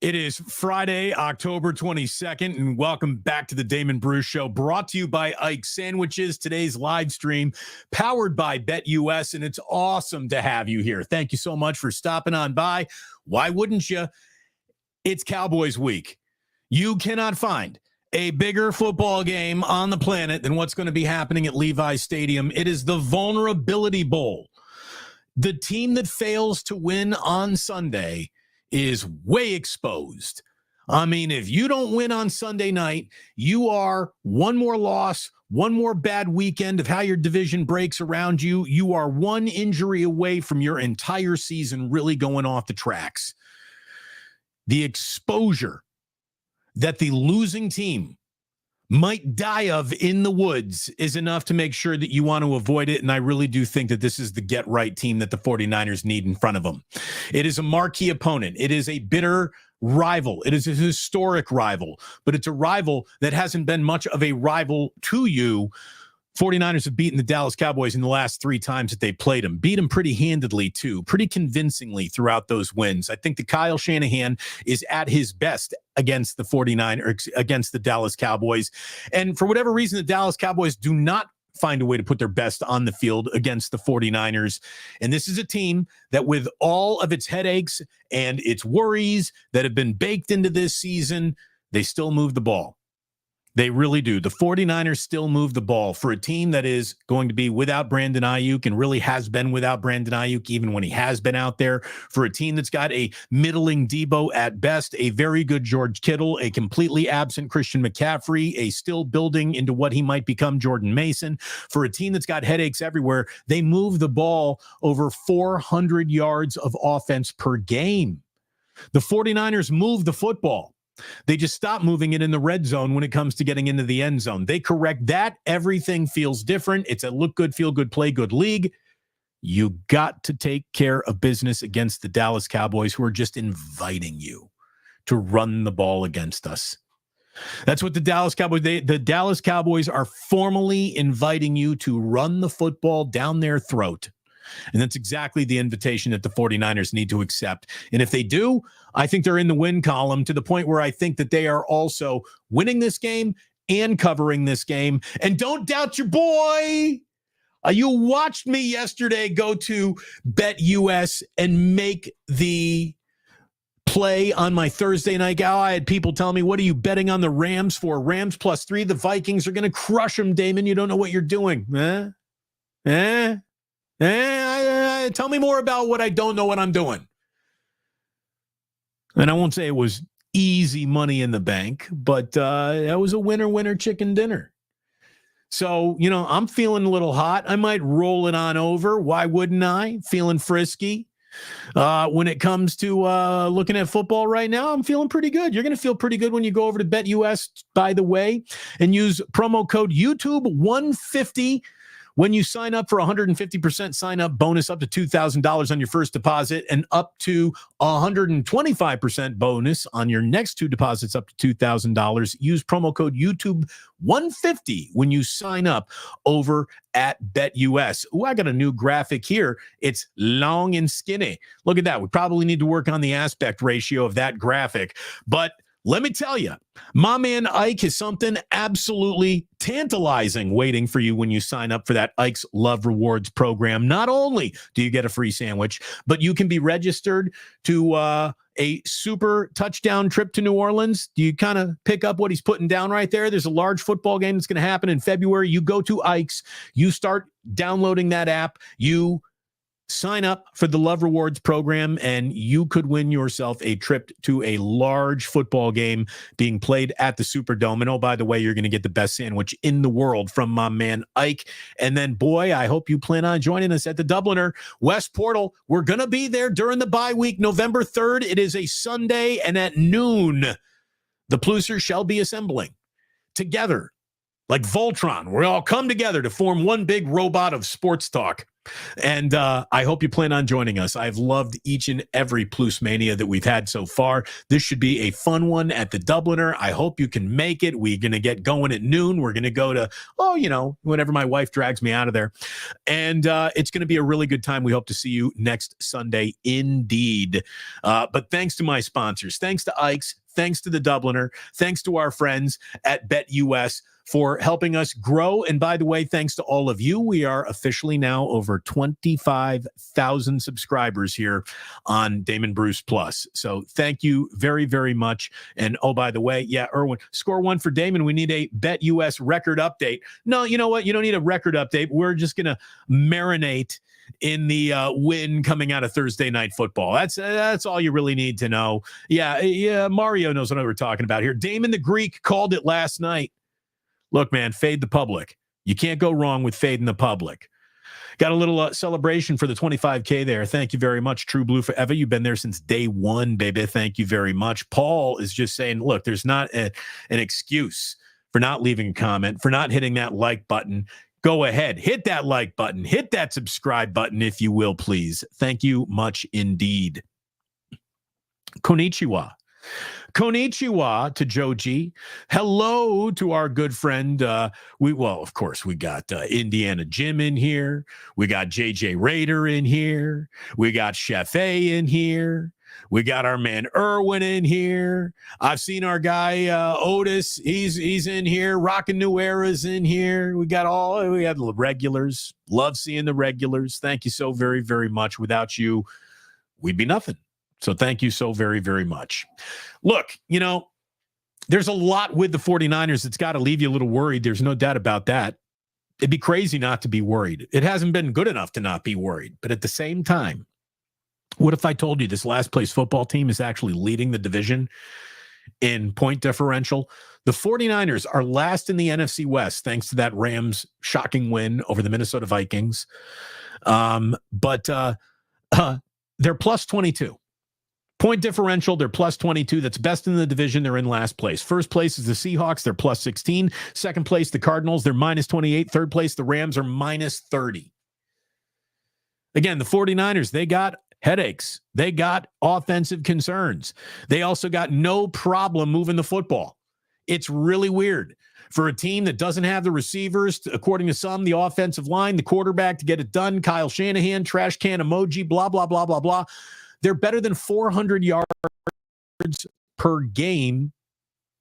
It is Friday, October 22nd, and welcome back to the Damon Bruce Show, brought to you by Ike Sandwiches. Today's live stream powered by BetUS, and it's awesome to have you here. Thank you so much for stopping on by. Why wouldn't you? It's Cowboys week. You cannot find a bigger football game on the planet than what's going to be happening at Levi Stadium. It is the Vulnerability Bowl. The team that fails to win on Sunday is way exposed. I mean, if you don't win on Sunday night, you are one more loss, one more bad weekend of how your division breaks around you. You are one injury away from your entire season really going off the tracks. The exposure that the losing team might die of in the woods is enough to make sure that you want to avoid it. And I really do think that this is the get-right team that the 49ers need in front of them. It is a marquee opponent. It is a bitter rival. It is a historic rival, but it's a rival that hasn't been much of a rival to you. 49ers have beaten the Dallas Cowboys in the last 3 times that they played them. Beat them pretty handedly, too, pretty convincingly throughout those wins. I think that Kyle Shanahan is at his best against the 49ers, against the Dallas Cowboys. And for whatever reason, the Dallas Cowboys do not find a way to put their best on the field against the 49ers. And this is a team that, with all of its headaches and its worries that have been baked into this season, they still move the ball. They really do. The 49ers still move the ball for a team that is going to be without Brandon Ayuk and really has been without Brandon Ayuk even when he has been out there, for a team that's got a middling Debo at best, a very good George Kittle, a completely absent Christian McCaffrey, a still building into what he might become Jordan Mason, for a team that's got headaches everywhere. They move the ball over 400 yards of offense per game. The 49ers move the football. They just stop moving it in the red zone when it comes to getting into the end zone. They correct that. Everything feels different. It's a look good, feel good, play good league. You got to take care of business against the Dallas Cowboys, who are just inviting you to run the ball against us. That's what the Dallas Cowboys are formally inviting you to run the football down their throat. And that's exactly the invitation that the 49ers need to accept. And if they do, I think they're in the win column, to the point where I think that they are also winning this game and covering this game. And don't doubt your boy. You watched me yesterday go to BetUS and make the play on my Thursday night gal. I had people tell me, what are you betting on the Rams for? Rams +3. The Vikings are going to crush them, Damon. You don't know what you're doing. Tell me more about what I don't know what I'm doing. And I won't say it was easy money in the bank, but that was a winner chicken dinner. So, I'm feeling a little hot. I might roll it on over. Why wouldn't I? Feeling frisky. When it comes to looking at football right now, I'm feeling pretty good. You're going to feel pretty good when you go over to BetUS, by the way, and use promo code YouTube150 when you sign up for 150% sign up bonus, up to $2,000 on your first deposit, and up to 125% bonus on your next 2 deposits up to $2,000. Use promo code YouTube150 when you sign up over at BetUS. Ooh, I got a new graphic here. It's long and skinny. Look at that. We probably need to work on the aspect ratio of that graphic, but let me tell you, my man Ike has something absolutely tantalizing waiting for you when you sign up for that Ike's Love Rewards program. Not only do you get a free sandwich, but you can be registered to a super touchdown trip to New Orleans. Do you kind of pick up what he's putting down right there? There's a large football game that's going to happen in February. You go to Ike's, you start downloading that app, you sign up for the Love Rewards program, and you could win yourself a trip to a large football game being played at the Superdome. And oh, by the way, you're going to get the best sandwich in the world from my man Ike. And then, boy, I hope you plan on joining us at the Dubliner West Portal. We're going to be there during the bye week, November 3rd. It is a Sunday, and at noon, the Plusers shall be assembling together like Voltron. We all come together to form one big robot of sports talk. And I hope you plan on joining us. I've loved each and every Plus Mania that we've had so far. This should be a fun one at the Dubliner. I hope you can make it. We're going to get going at noon. We're going to go to, whenever my wife drags me out of there. And it's going to be a really good time. We hope to see you next Sunday indeed. But thanks to my sponsors. Thanks to Ike's. Thanks to the Dubliner. Thanks to our friends at BetUS for helping us grow. And by the way, thanks to all of you. We are officially now over 25,000 subscribers here on Damon Bruce Plus. So thank you very, very much. And oh, by the way, Erwin, score one for Damon. We need a BetUS record update. No, you know what? You don't need a record update. We're just going to marinate in the win coming out of Thursday Night Football. That's all you really need to know. Yeah, Mario knows what we're talking about here. Damon the Greek called it last night. Look, man, fade the public. You can't go wrong with fading the public. Got a little celebration for the 25K there. Thank you very much, True Blue Forever. You've been there since day one, baby. Thank you very much. Paul is just saying, look, there's not an excuse for not leaving a comment, for not hitting that like button. Go ahead, hit that like button, hit that subscribe button, if you will, please. Thank you much indeed. Konnichiwa. Konnichiwa to Joji. Hello to our good friend. Of course, we got Indiana Jim in here. We got JJ Raider in here. We got Chef A in here. We got our man Erwin in here. I've seen our guy Otis. He's in here. Rockin' New Era's in here. We had the regulars. Love seeing the regulars. Thank you so very, very much. Without you, we'd be nothing. So thank you so very, very much. Look, there's a lot with the 49ers that's got to leave you a little worried. There's no doubt about that. It'd be crazy not to be worried. It hasn't been good enough to not be worried. But at the same time, what if I told you this last place football team is actually leading the division in point differential? The 49ers are last in the NFC West thanks to that Rams shocking win over the Minnesota Vikings. But they're plus 22. Point differential, they're plus 22. That's best in the division. They're in last place. First place is the Seahawks. They're plus 16. Second place, the Cardinals. They're minus 28. Third place, the Rams are minus 30. Again, the 49ers, they got headaches. They got offensive concerns. They also got no problem moving the football. It's really weird for a team that doesn't have the receivers, according to some, the offensive line, the quarterback to get it done, Kyle Shanahan, trash can emoji, blah, blah, blah, blah, blah. They're better than 400 yards per game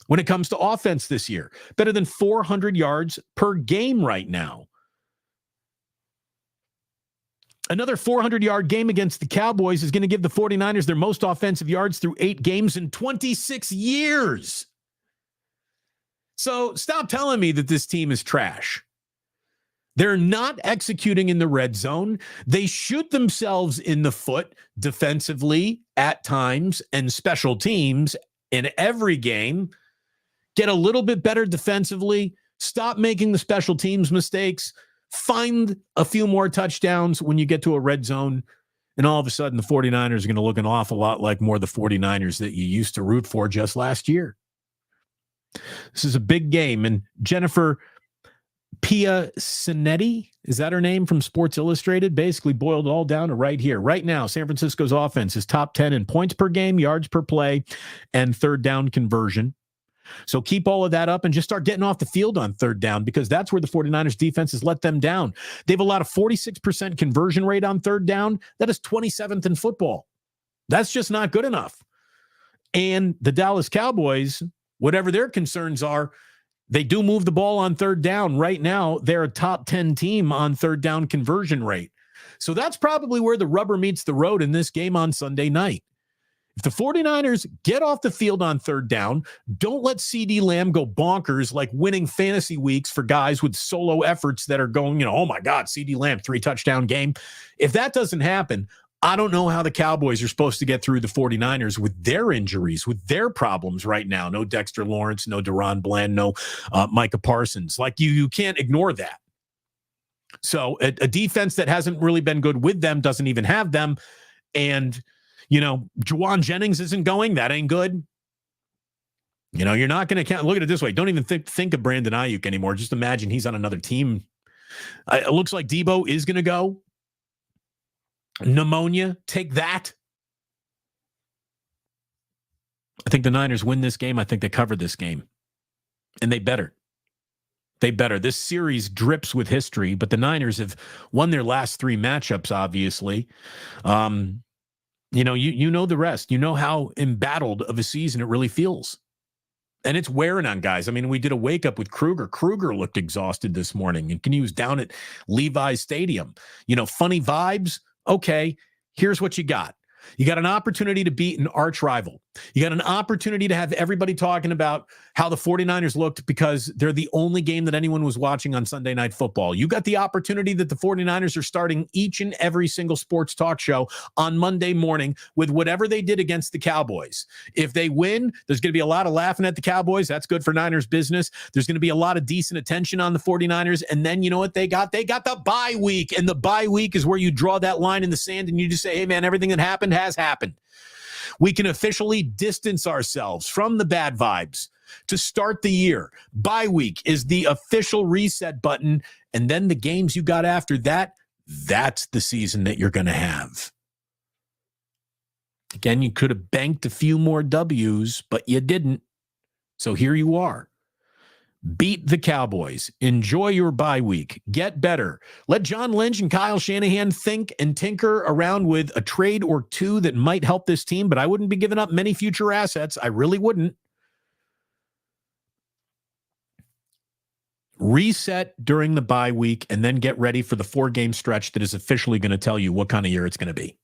when it comes to offense this year. Better than 400 yards per game right now. Another 400-yard game against the Cowboys is going to give the 49ers their most offensive yards through 8 games in 26 years. So stop telling me that this team is trash. They're not executing in the red zone. They shoot themselves in the foot defensively at times and special teams in every game. Get a little bit better defensively. Stop making the special teams mistakes. Find a few more touchdowns when you get to a red zone. And all of a sudden, the 49ers are going to look an awful lot like more the 49ers that you used to root for just last year. This is a big game. And Jennifer Piacinetti, is that her name, from Sports Illustrated, basically boiled it all down to right here. Right now, San Francisco's offense is top 10 in points per game, yards per play, and third down conversion. So keep all of that up and just start getting off the field on third down, because that's where the 49ers defense has let them down. They've allowed a 46% conversion rate on third down. That is 27th in football. That's just not good enough. And the Dallas Cowboys, whatever their concerns are, they do move the ball on third down. Right now, they're a top 10 team on third down conversion rate. So that's probably where the rubber meets the road in this game on Sunday night. If the 49ers get off the field on third down, don't let CeeDee Lamb go bonkers like winning fantasy weeks for guys with solo efforts that are going, oh my God, CeeDee Lamb, 3-touchdown game. If that doesn't happen, I don't know how the Cowboys are supposed to get through the 49ers with their injuries, with their problems right now. No Dexter Lawrence, no Deron Bland, no Micah Parsons. Like you can't ignore that. So a defense that hasn't really been good with them doesn't even have them. And, Juwan Jennings isn't going. That ain't good. You're not going to count. Look at it this way. Don't even think of Brandon Ayuk anymore. Just imagine he's on another team. It looks like Debo is going to go. Pneumonia, take that. I think the Niners win this game. I think they cover this game. And they better. They better. This series drips with history, but the Niners have won their last 3 matchups, obviously. You know the rest. You know how embattled of a season it really feels. And it's wearing on guys. I mean, we did a wake up with Kruger. Kruger looked exhausted this morning, and he was down at Levi Stadium. Funny vibes. Okay, here's what you got. You got an opportunity to beat an arch rival. You got an opportunity to have everybody talking about how the 49ers looked because they're the only game that anyone was watching on Sunday Night Football. You got the opportunity that the 49ers are starting each and every single sports talk show on Monday morning with whatever they did against the Cowboys. If they win, there's going to be a lot of laughing at the Cowboys. That's good for Niners business. There's going to be a lot of decent attention on the 49ers. And then you know what they got? They got the bye week. And the bye week is where you draw that line in the sand and you just say, hey, man, everything that happened has happened. We can officially distance ourselves from the bad vibes to start the year. Bye week is the official reset button. And then the games you got after that, that's the season that you're going to have. Again, you could have banked a few more W's, but you didn't. So here you are. Beat the Cowboys. Enjoy your bye week. Get better. Let John Lynch and Kyle Shanahan think and tinker around with a trade or two that might help this team, but I wouldn't be giving up many future assets. I really wouldn't. Reset during the bye week and then get ready for the 4-game stretch that is officially going to tell you what kind of year it's going to be.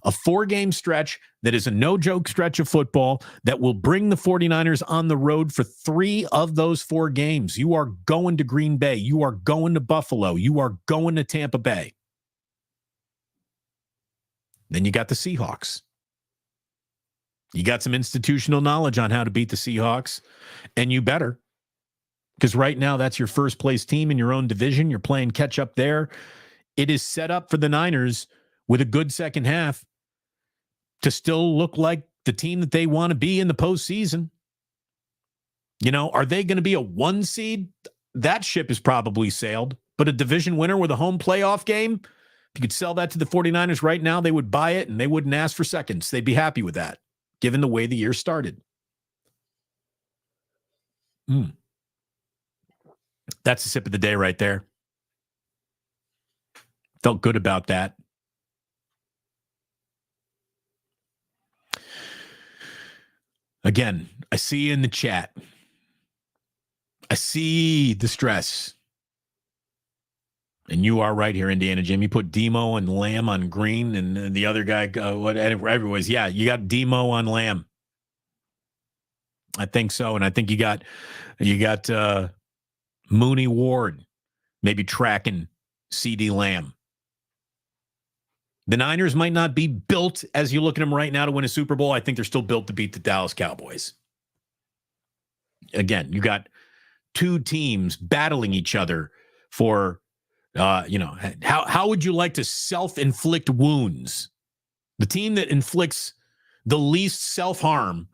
A 4-game stretch that is a no-joke stretch of football that will bring the 49ers on the road for 3 of those 4 games. You are going to Green Bay. You are going to Buffalo. You are going to Tampa Bay. Then you got the Seahawks. You got some institutional knowledge on how to beat the Seahawks, and you better. Because right now, that's your first-place team in your own division. You're playing catch-up there. It is set up for the Niners with a good second half to still look like the team that they want to be in the postseason. Are they going to be a 1 seed? That ship is probably sailed. But a division winner with a home playoff game, if you could sell that to the 49ers right now, they would buy it and they wouldn't ask for seconds. They'd be happy with that, given the way the year started. That's the sip of the day right there. Felt good about that. Again, I see you in the chat. I see the stress. And you are right here, Indiana Jim. You put Demo and Lamb on green, and the other guy, everybody's, yeah, you got Demo on Lamb. I think so. And I think you got Mooney Ward maybe tracking CD Lamb. The Niners might not be built, as you look at them right now, to win a Super Bowl. I think they're still built to beat the Dallas Cowboys. Again, you got 2 teams battling each other for, how would you like to self-inflict wounds? The team that inflicts the least self-harm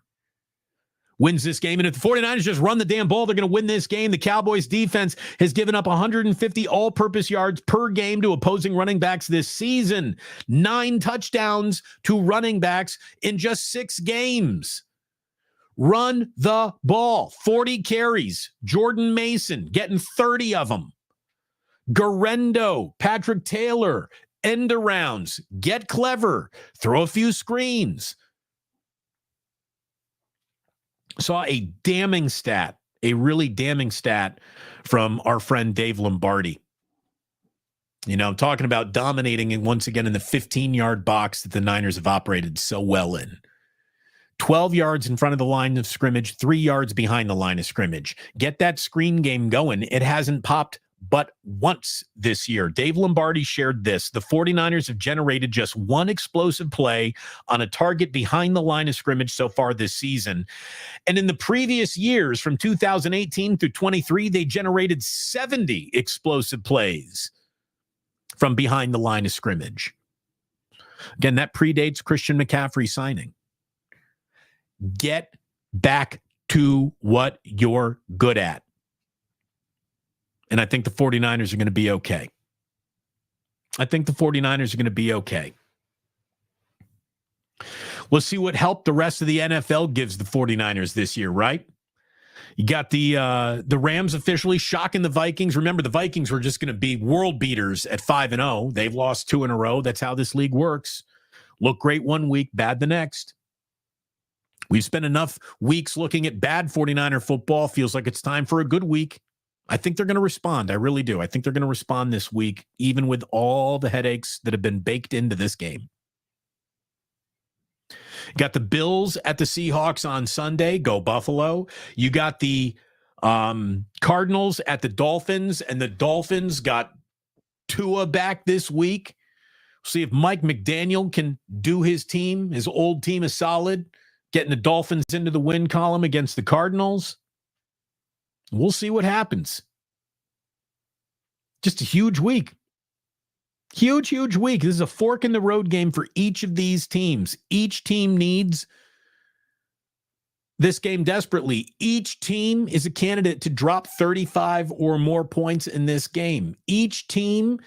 wins this game. And if the 49ers just run the damn ball, they're going to win this game. The Cowboys defense has given up 150 all-purpose yards per game to opposing running backs this season. 9 touchdowns to running backs in just 6 games. Run the ball. 40 carries. Jordan Mason getting 30 of them. Garendo, Patrick Taylor, end arounds. Get clever. Throw a few screens. Saw a damning stat, a really damning stat from our friend Dave Lombardi. I'm talking about dominating once again in the 15-yard box that the Niners have operated so well in. 12 yards in front of the line of scrimmage, 3 yards behind the line of scrimmage. Get that screen game going. It hasn't popped but once this year. Dave Lombardi shared this. The 49ers have generated just 1 explosive play on a target behind the line of scrimmage so far this season. And in the previous years, from 2018 through 23, they generated 70 explosive plays from behind the line of scrimmage. Again, that predates Christian McCaffrey signing. Get back to what you're good at. And I think the 49ers are going to be okay. We'll see what help the rest of the NFL gives the 49ers this year, right? You got the Rams officially shocking the Vikings. Remember, the Vikings were just going to be world beaters at 5-0. They've lost 2 in a row. That's how this league works. Look great one week, bad the next. We've spent enough weeks looking at bad 49er football. Feels like it's time for a good week. I think they're going to respond. I really do. I think they're going to respond this week, even with all the headaches that have been baked into this game. You got the Bills at the Seahawks on Sunday. Go Buffalo. You got the Cardinals at the Dolphins, and the Dolphins got Tua back this week. See if Mike McDaniel can do his team. His old team is solid, getting the Dolphins into the win column against the Cardinals. We'll see what happens. Just a huge week. Huge week. This is a fork in the road game for each of these teams. Each team needs this game desperately. Each team is a candidate to drop 35 or more points in this game. Each team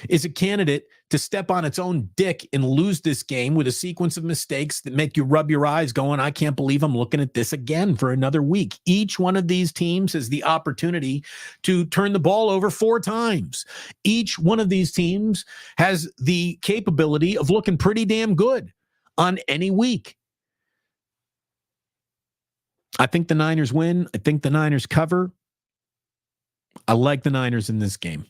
is a candidate to step on its own dick and lose this game with a sequence of mistakes that make you rub your eyes going, I can't believe I'm looking at this again for another week. Each one of these teams has the opportunity to turn the ball over 4 times. Each one of these teams has the capability of looking pretty damn good on any week. I think the Niners win. I think the Niners cover. I like the Niners in this game.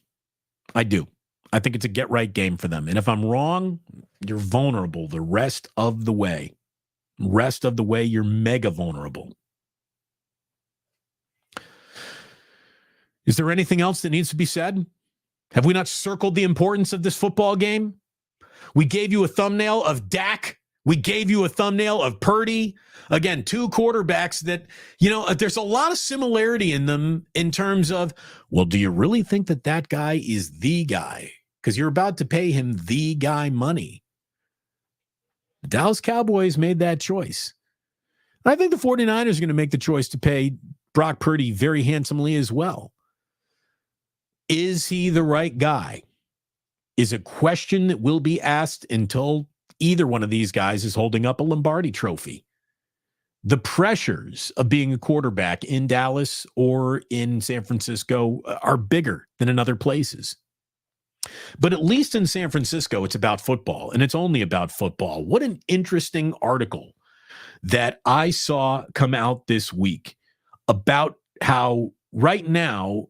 I do. I think it's a get-right game for them. And if I'm wrong, you're vulnerable the rest of the way. Rest of the way, you're mega vulnerable. Is there anything else that needs to be said? Have we not circled the importance of this football game? We gave you a thumbnail of Dak. We gave you a thumbnail of Purdy. Again, 2 quarterbacks that, there's a lot of similarity in them in terms of, well, do you really think that that guy is the guy? Because you're about to pay him the guy money. The Dallas Cowboys made that choice. I think the 49ers are going to make the choice to pay Brock Purdy very handsomely as well. Is he the right guy? Is a question that will be asked until either one of these guys is holding up a Lombardi trophy. The pressures of being a quarterback in Dallas or in San Francisco are bigger than in other places. But at least in San Francisco, it's about football, and it's only about football. What an interesting article that I saw come out this week about how right now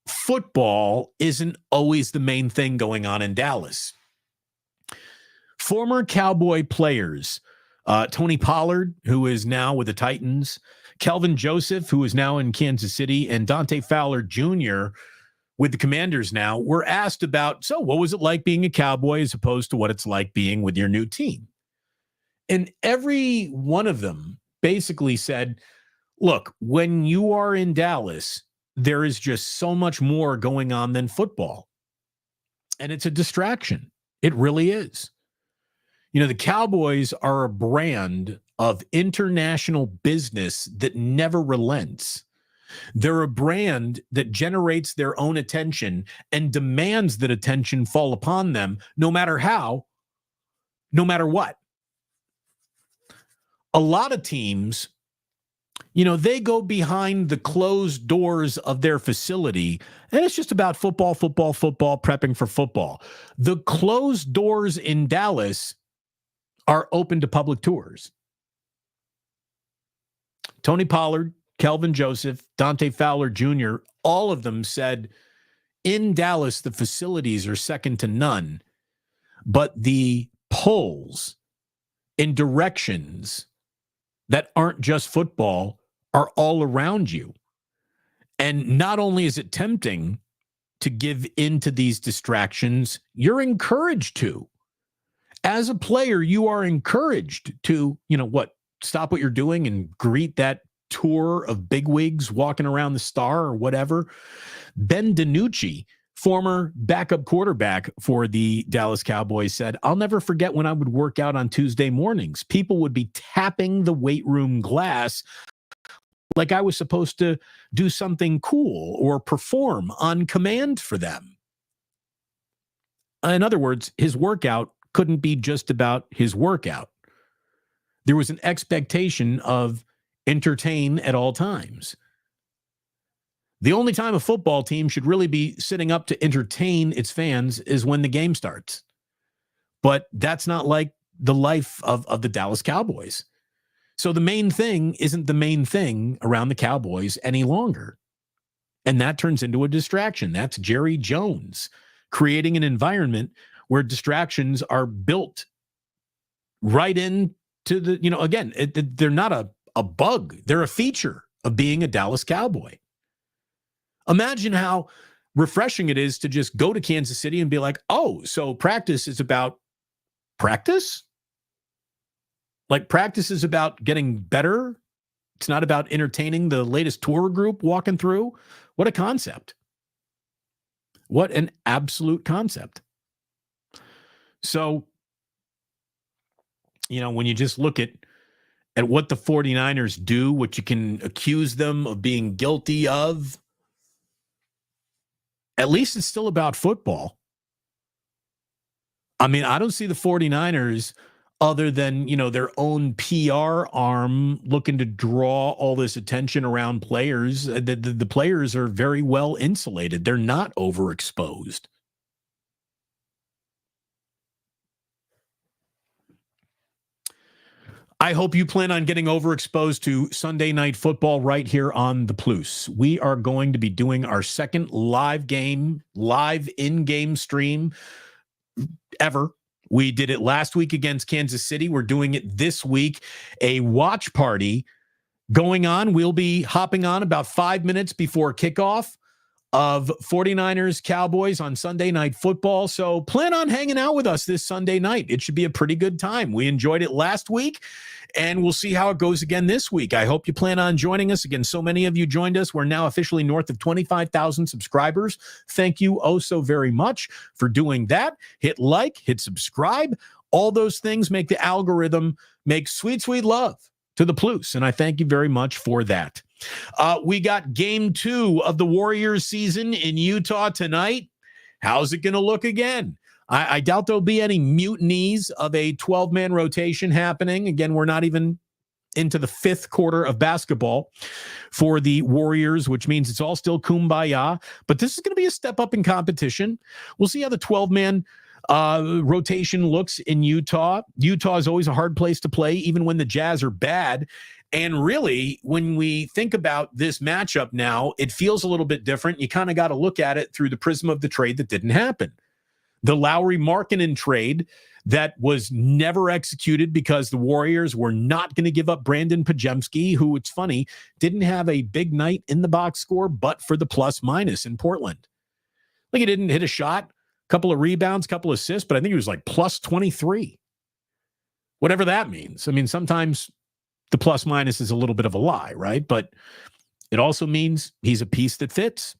football isn't always the main thing going on in Dallas. Former Cowboy players, Tony Pollard, who is now with the Titans, Kelvin Joseph, who is now in Kansas City, and Dante Fowler Jr., with the Commanders now, were asked about, so what was it like being a Cowboy as opposed to what it's like being with your new team? And every one of them basically said, look, when you are in Dallas, there is just so much more going on than football. And it's a distraction. It really is. The Cowboys are a brand of international business that never relents. They're a brand that generates their own attention and demands that attention fall upon them no matter how, no matter what. A lot of teams, they go behind the closed doors of their facility, and it's just about football, prepping for football. The closed doors in Dallas are open to public tours. Tony Pollard, Kelvin Joseph, Dante Fowler Jr., all of them said in Dallas, the facilities are second to none, but the polls in directions that aren't just football are all around you. And not only is it tempting to give into these distractions, you're encouraged to. As a player, you are encouraged to, stop what you're doing and greet that tour of bigwigs walking around the Star or whatever. Ben DiNucci, former backup quarterback for the Dallas Cowboys, said, I'll never forget when I would work out on Tuesday mornings. People would be tapping the weight room glass like I was supposed to do something cool or perform on command for them. In other words, his workout couldn't be just about his workout. There was an expectation of entertain at all times. The only time a football team should really be sitting up to entertain its fans is when the game starts. But that's not like the life of the Dallas Cowboys. So the main thing isn't the main thing around the Cowboys any longer. And that turns into a distraction. That's Jerry Jones creating an environment where distractions are built right into the, again, they're not a bug. They're a feature of being a Dallas Cowboy. Imagine how refreshing it is to just go to Kansas City and be like, oh, so practice is about practice? Like practice is about getting better. It's not about entertaining the latest tour group walking through. What a concept. What an absolute concept. So, when you just look at what the 49ers do, what you can accuse them of being guilty of, at least it's still about football. I mean, I don't see the 49ers other than, their own PR arm looking to draw all this attention around players. The players are very well insulated. They're not overexposed. I hope you plan on getting overexposed to Sunday Night Football right here on the Plus. We are going to be doing our second live in-game stream ever. We did it last week against Kansas City. We're doing it this week. A watch party going on. We'll be hopping on about 5 minutes before kickoff of 49ers Cowboys on Sunday Night Football. So plan on hanging out with us this Sunday night. It should be a pretty good time. We enjoyed it last week, and we'll see how it goes again this week. I hope you plan on joining us. Again, so many of you joined us. We're now officially north of 25,000 subscribers. Thank you oh so very much for doing that. Hit like, hit subscribe. All those things make the algorithm make sweet, sweet love to the Plus, and I thank you very much for that. We got game 2 of the Warriors season in Utah tonight. How's it going to look again? I doubt there'll be any mutinies of a 12-man rotation happening. Again, we're not even into the 5th quarter of basketball for the Warriors, which means it's all still kumbaya. But this is going to be a step up in competition. We'll see how the 12-man rotation looks in Utah. Utah is always a hard place to play, even when the Jazz are bad. And really, when we think about this matchup now, it feels a little bit different. You kind of got to look at it through the prism of the trade that didn't happen. The Lowry-Markkanen trade that was never executed because the Warriors were not going to give up Brandon Pajemski, who, it's funny, didn't have a big night in the box score, but for the plus-minus in Portland. Like, he didn't hit a shot, couple of rebounds, couple of assists, but I think he was like plus 23. Whatever that means. I mean, sometimes the plus-minus is a little bit of a lie, right? But it also means he's a piece that fits.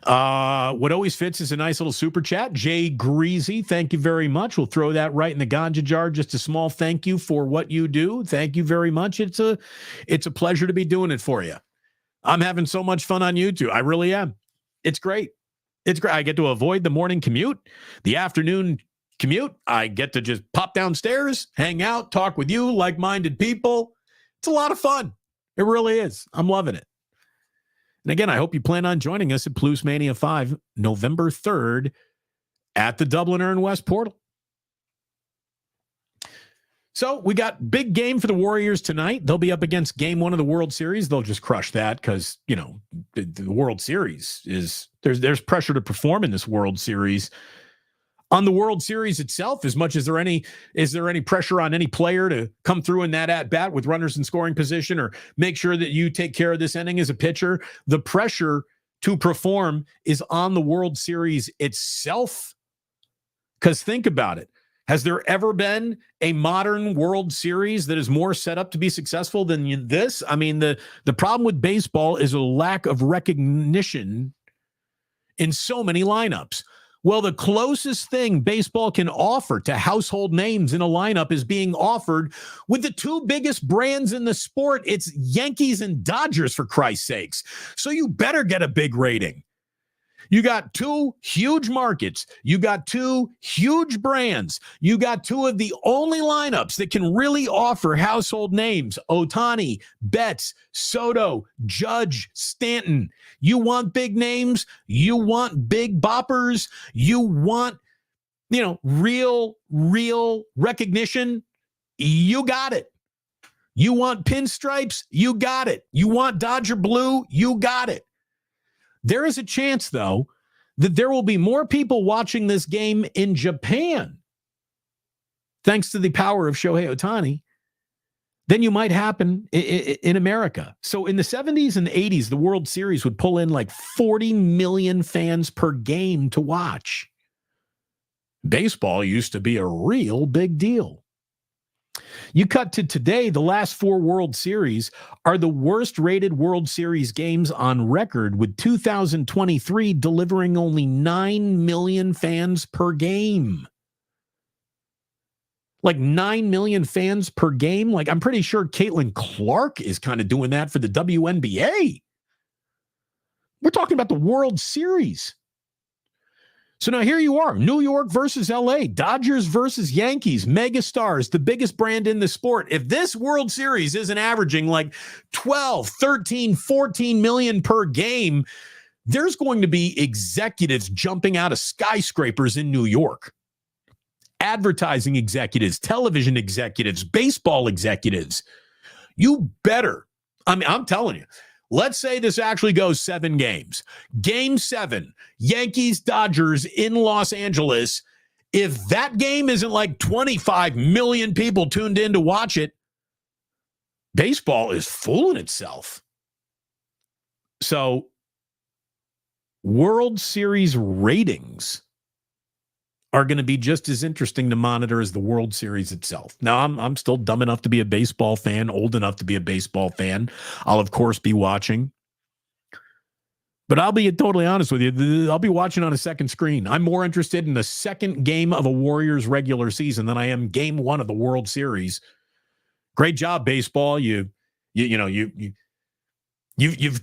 What always fits is a nice little super chat. Jay Greasy, thank you very much. We'll throw that right in the ganja jar. Just a small thank you for what you do. Thank you very much. It's a pleasure to be doing it for you. I'm having so much fun on YouTube. I really am. It's great. It's great. I get to avoid the morning commute, the afternoon commute. I get to just pop downstairs, hang out, talk with you, like-minded people. It's a lot of fun. It really is. I'm loving it. And again, I hope you plan on joining us at Plus Mania 5, November 3rd at the Dublin Earn West portal. So we got big game for the Warriors tonight. They'll be up against game 1 of the World Series. They'll just crush that because, the World Series is there's pressure to perform in this World Series. On the World Series itself, as much as is there any pressure on any player to come through in that at-bat with runners in scoring position or make sure that you take care of this inning as a pitcher? The pressure to perform is on the World Series itself. Because think about it. Has there ever been a modern World Series that is more set up to be successful than this? I mean, the problem with baseball is a lack of recognition in so many lineups. Well, the closest thing baseball can offer to household names in a lineup is being offered with the two biggest brands in the sport. It's Yankees and Dodgers, for Christ's sakes. So you better get a big rating. You got two huge markets. You got two huge brands. You got two of the only lineups that can really offer household names: Ohtani, Betts, Soto, Judge, Stanton. You want big names? You want big boppers? You want, real recognition? You got it. You want pinstripes? You got it. You want Dodger blue? You got it. There is a chance, though, that there will be more people watching this game in Japan, thanks to the power of Shohei Ohtani, than you might happen in America. So in the 70s and 80s, the World Series would pull in like 40 million fans per game to watch. Baseball used to be a real big deal. You cut to today, the last four World Series are the worst rated World Series games on record, with 2023 delivering only 9 million fans per game. Like 9 million fans per game. Like, I'm pretty sure Caitlin Clark is kind of doing that for the WNBA. We're talking about the World Series. So now here you are, New York versus LA, Dodgers versus Yankees, megastars, the biggest brand in the sport. If this World Series isn't averaging like 12, 13, 14 million per game, there's going to be executives jumping out of skyscrapers in New York. Advertising executives, television executives, baseball executives. You better, I'm telling you. Let's say this actually goes 7 games. Game 7, Yankees, Dodgers in Los Angeles. If that game isn't like 25 million people tuned in to watch it, baseball is fooling itself. So, World Series ratings are going to be just as interesting to monitor as the World Series itself. Now, I'm still dumb enough to be a baseball fan, old enough to be a baseball fan. I'll, of course, be watching. But I'll be totally honest with you. I'll be watching on a second screen. I'm more interested in the second game of a Warriors regular season than I am game 1 of the World Series. Great job, baseball. You've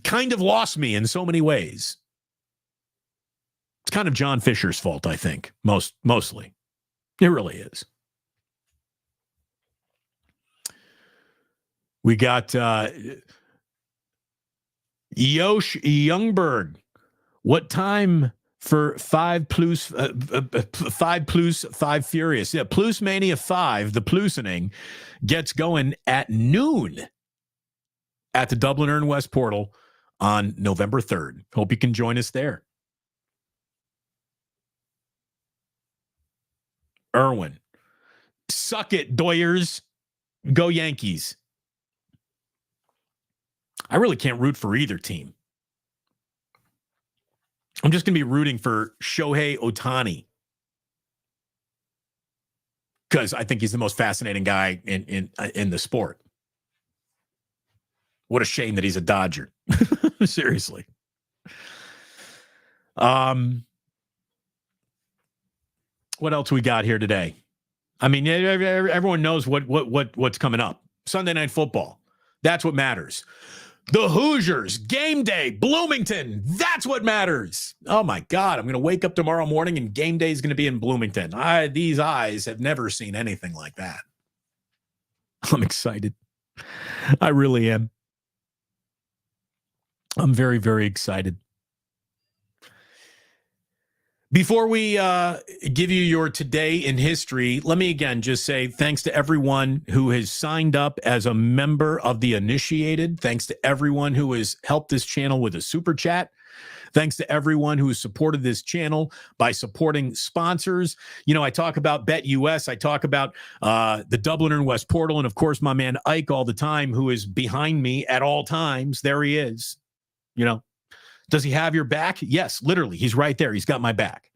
kind of lost me in so many ways. It's kind of John Fisher's fault, I think, mostly. It really is. We got Yosh Youngberg. What time for 5 plus 5 Furious? Yeah, Plus Mania 5, the Plusening, gets going at noon at the Dublin Earn West portal on November 3rd. Hope you can join us there. Irwin, suck it, Doyers. Go Yankees. I really can't root for either team. I'm just going to be rooting for Shohei Ohtani because I think he's the most fascinating guy in the sport. What a shame that he's a Dodger. Seriously. What else we got here today? I mean, everyone knows what's coming up. Sunday Night Football. That's what matters. The Hoosiers, game day, Bloomington. That's what matters. Oh, my God. I'm going to wake up tomorrow morning and game day is going to be in Bloomington. These eyes have never seen anything like that. I'm excited. I really am. I'm very, very excited. Before we give you your today in history, let me again just say thanks to everyone who has signed up as a member of the Initiated. Thanks to everyone who has helped this channel with a super chat. Thanks to everyone who has supported this channel by supporting sponsors. You know, I talk about BetUS. I talk about the Dublin Earn West portal. And, of course, my man Ike all the time, who is behind me at all times. There he is. You know. Does he have your back? Yes, literally. He's right there. He's got my back.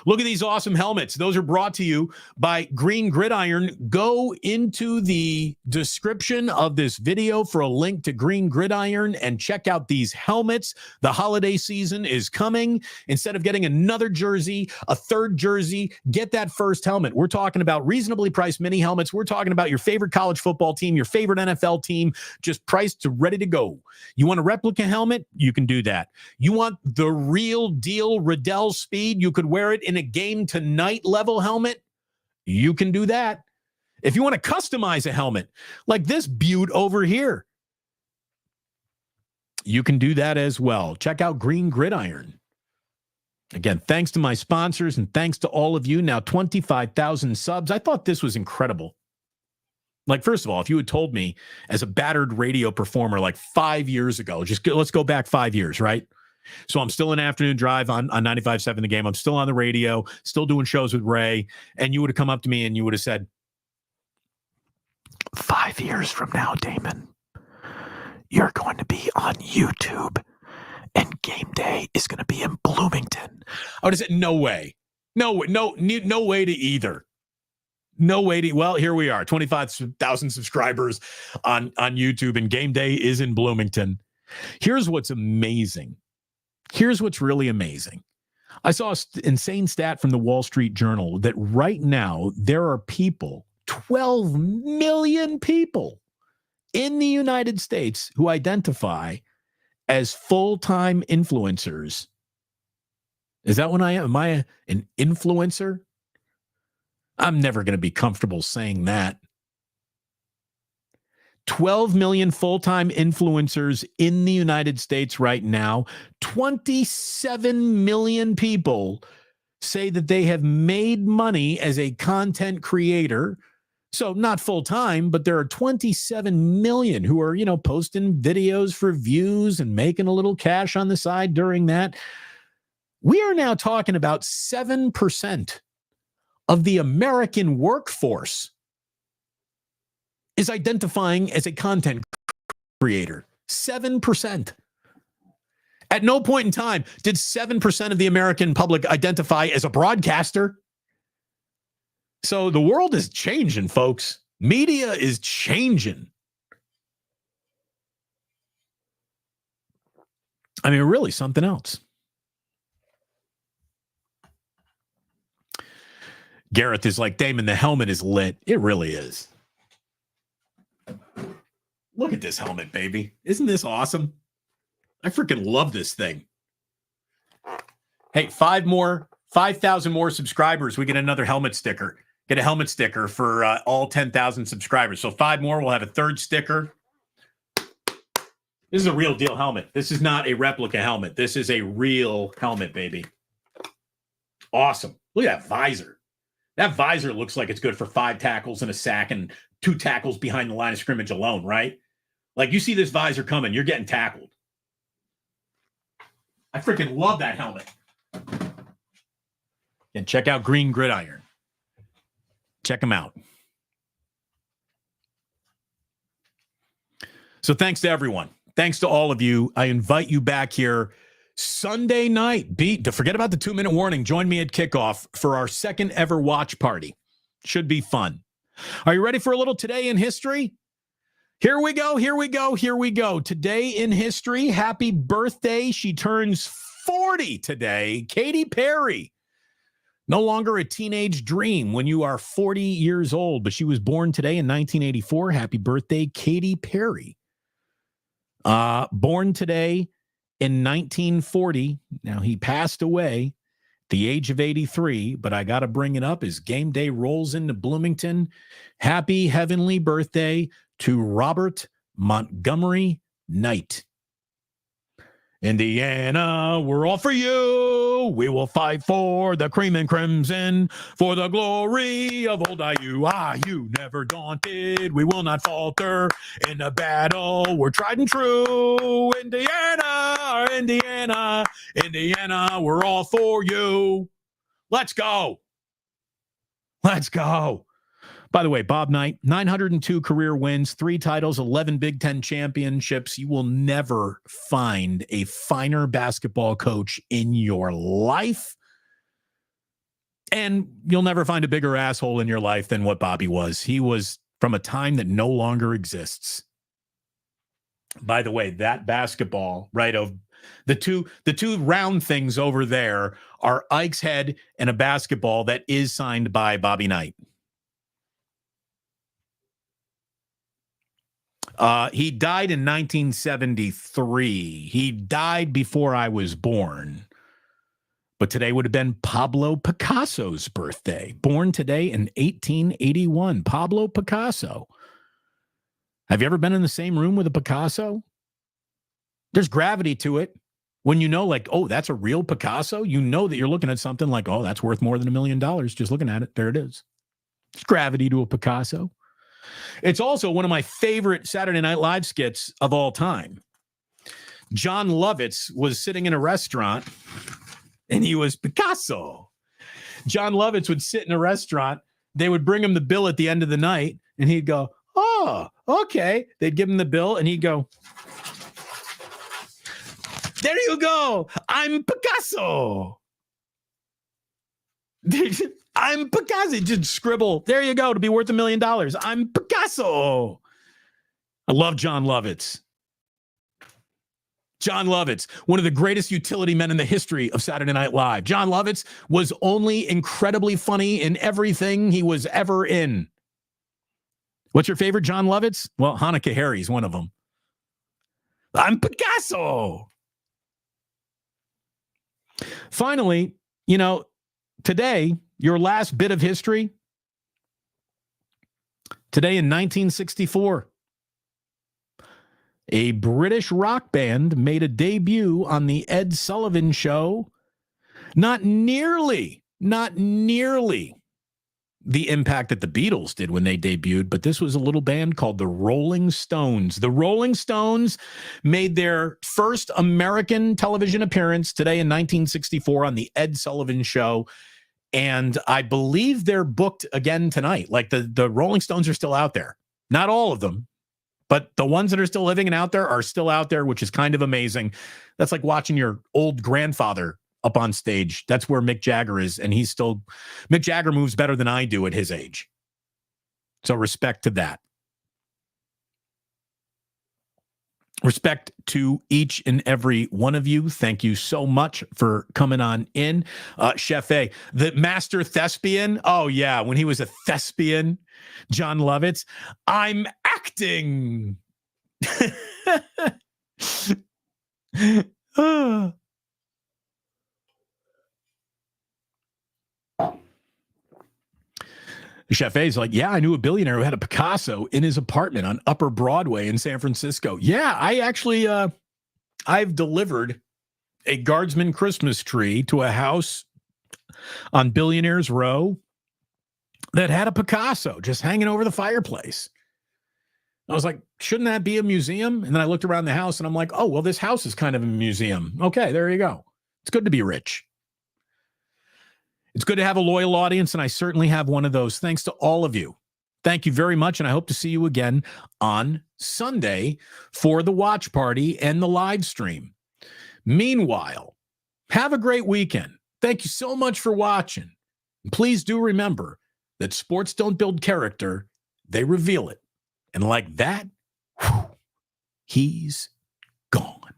Look at these awesome helmets. Those are brought to you by Green Gridiron. Go into the description of this video for a link to Green Gridiron and check out these helmets. The holiday season is coming. Instead of getting another jersey, a third jersey, get that first helmet. We're talking about reasonably priced mini helmets. We're talking about your favorite college football team, your favorite NFL team, just priced to ready to go. You want a replica helmet? You can do that. You want the real deal Riddell Speed? You could wear it in a game tonight level helmet. You can do that. If you want to customize a helmet like this beaut over here, you can do that as well. Check out Green Gridiron. Again, thanks to my sponsors and thanks to all of you. Now 25,000 subs. I thought this was incredible. Like, first of all, if you had told me as a battered radio performer like 5 years ago, let's go back 5 years, right? So I'm still in afternoon drive on 95.7 The Game. I'm still on the radio, still doing shows with Ray. And you would have come up to me and you would have said, 5 years from now, Damon, you're going to be on YouTube and game day is going to be in Bloomington. I would have said, no way. No way to either. No way to, well, here we are, 25,000 subscribers on YouTube and game day is in Bloomington. Here's what's amazing. Here's what's really amazing. I saw an insane stat from the Wall Street Journal that right now there are people, 12 million people in the United States who identify as full-time influencers. Is that what I am? Am I an influencer? I'm never going to be comfortable saying that. 12 million full-time influencers in the United States right now. 27 million people say that they have made money as a content creator. So not full-time, but there are 27 million who are, posting videos for views and making a little cash on the side during that. We are now talking about 7% of the American workforce is identifying as a content creator. 7%. At no point in time did 7% of the American public identify as a broadcaster. So the world is changing, folks. Media is changing. I mean, really something else. Gareth is like, Damon, the helmet is lit. It really is. Look at this helmet, baby. Isn't this awesome? I freaking love this thing. Hey, 5,000 more subscribers. We get another helmet sticker. Get a helmet sticker for all 10,000 subscribers. So 5 more, we'll have a third sticker. This is a real deal helmet. This is not a replica helmet. This is a real helmet, baby. Awesome. Look at that visor. That visor looks like it's good for 5 tackles and a sack and 2 tackles behind the line of scrimmage alone, right? Like, you see this visor coming, you're getting tackled. I freaking love that helmet. And check out Green Gridiron. Check them out. So thanks to everyone. Thanks to all of you. I invite you back here Sunday night. Forget about the 2-minute warning. Join me at kickoff for our second ever watch party. Should be fun. Are you ready for a little Today in History? Here we go. Today in history. Happy birthday. She turns 40 today. Katy Perry. No longer a teenage dream when you are 40 years old, but she was born today in 1984. Happy birthday, Katy Perry. Born today in 1940. Now, he passed away at the age of 83, but I got to bring it up as game day rolls into Bloomington. Happy heavenly birthday to Robert Montgomery Knight. Indiana, we're all for you. We will fight for the cream and crimson, for the glory of old IU. IU never daunted. We will not falter in the battle. We're tried and true. Indiana, Indiana, Indiana, we're all for you. Let's go. Let's go. By the way, Bob Knight, 902 career wins, 3 titles, 11 Big Ten championships. You will never find a finer basketball coach in your life. And you'll never find a bigger asshole in your life than what Bobby was. He was from a time that no longer exists. By the way, that basketball, right, of the two round things over there are Ike's head and a basketball that is signed by Bobby Knight. He died in 1973. He died before I was born. But today would have been Pablo Picasso's birthday. Born today in 1881. Pablo Picasso. Have you ever been in the same room with a Picasso? There's gravity to it. When you know, like, oh, that's a real Picasso, you know that you're looking at something like, oh, that's worth more than $1 million. Just looking at it, there it is. There's gravity to a Picasso. It's also one of my favorite Saturday Night Live skits of all time. John Lovitz was sitting in a restaurant, and he was Picasso. John Lovitz would sit in a restaurant. They would bring him the bill at the end of the night, and he'd go, oh, okay. They'd give him the bill, and he'd go, there you go. I'm Picasso. I'm Picasso. Just scribble. There you go. To be worth $1 million. I'm Picasso. I love John Lovitz. John Lovitz, one of the greatest utility men in the history of Saturday Night Live. John Lovitz was only incredibly funny in everything he was ever in. What's your favorite John Lovitz? Well, Hanukkah Harry's one of them. I'm Picasso. Finally, today, your last bit of history. Today in 1964, a British rock band made a debut on the Ed Sullivan Show. Not nearly the impact that the Beatles did when they debuted, but this was a little band called the Rolling Stones. The Rolling Stones made their first American television appearance today in 1964 on the Ed Sullivan Show. And I believe they're booked again tonight. Like the Rolling Stones are still out there. Not all of them, but the ones that are still living and out there are still out there, which is kind of amazing. That's like watching your old grandfather up on stage. That's where Mick Jagger is. And Mick Jagger moves better than I do at his age. So respect to that. Respect to each and every one of you. Thank you so much for coming on in. Chef A, the master thespian. Oh, yeah. When he was a thespian, John Lovitz. I'm acting. Chef A's like, yeah, I knew a billionaire who had a Picasso in his apartment on Upper Broadway in San Francisco. Yeah, I actually, I've delivered a Guardsman Christmas tree to a house on Billionaires Row that had a Picasso just hanging over the fireplace. I was like, shouldn't that be a museum? And then I looked around the house and I'm like, oh, well, this house is kind of a museum. Okay, there you go. It's good to be rich. It's good to have a loyal audience, and I certainly have one of those. Thanks to all of you. Thank you very much, and I hope to see you again on Sunday for the watch party and the live stream. Meanwhile, have a great weekend. Thank you so much for watching. And please do remember that sports don't build character, they reveal it. And like that, he's gone.